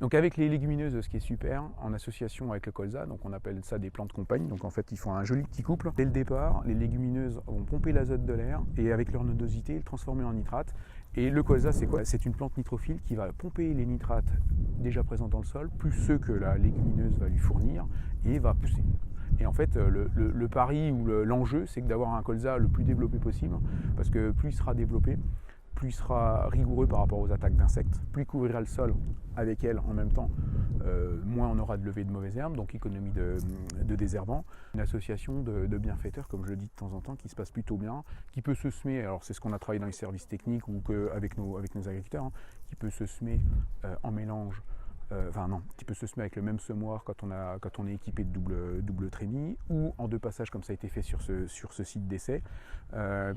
Donc avec les légumineuses, ce qui est super, en association avec le colza, donc on appelle ça des plantes compagnes, donc en fait ils font un joli petit couple. Dès le départ, les légumineuses vont pomper l'azote de l'air et avec leur nodosité, le transformer en nitrate. Et le colza, c'est quoi? C'est une plante nitrophile qui va pomper les nitrates déjà présents dans le sol, plus ceux que la légumineuse va lui fournir, et va pousser. Et en fait, le pari ou l'enjeu, c'est d'avoir un colza le plus développé possible, parce que plus il sera développé, plus il sera rigoureux par rapport aux attaques d'insectes, plus il couvrira le sol avec elle en même temps, moins on aura de levée de mauvaises herbes, donc économie de désherbants. Une association de bienfaiteurs, comme je le dis de temps en temps, qui se passe plutôt bien, qui peut se semer, alors c'est ce qu'on a travaillé dans les services techniques ou avec nos agriculteurs, hein, qui peut se semer en mélange. Enfin non, qui peut se semer avec le même semoir quand on est équipé de double trémie, ou en deux passages comme ça a été fait sur ce site d'essai,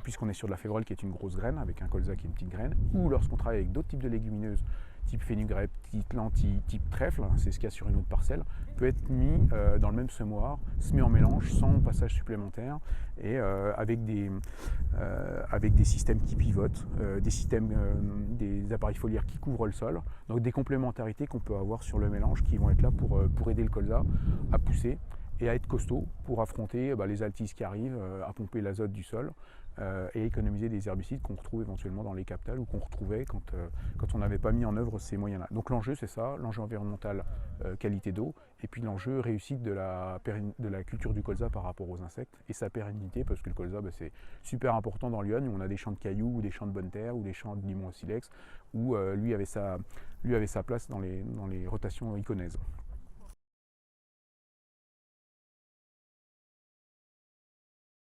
puisqu'on est sur de la févrole qui est une grosse graine, avec un colza qui est une petite graine, ou lorsqu'on travaille avec d'autres types de légumineuses, type fenugrec, type lentilles, type trèfle, c'est ce qu'il y a sur une autre parcelle, peut être mis dans le même semoir, semé en mélange, sans passage supplémentaire, et avec des systèmes qui pivotent, des appareils foliaires qui couvrent le sol, donc des complémentarités qu'on peut avoir sur le mélange qui vont être là pour aider le colza à pousser et à être costaud pour affronter les altises qui arrivent, à pomper l'azote du sol et économiser des herbicides qu'on retrouve éventuellement dans les captales ou qu'on retrouvait quand on n'avait pas mis en œuvre ces moyens-là. Donc l'enjeu c'est ça, l'enjeu environnemental, qualité d'eau, et puis l'enjeu réussite de la culture du colza par rapport aux insectes et sa pérennité, parce que le colza c'est super important dans l'Yonne où on a des champs de cailloux ou des champs de bonne terre ou des champs de limon au silex où lui avait sa place dans les rotations iconaises.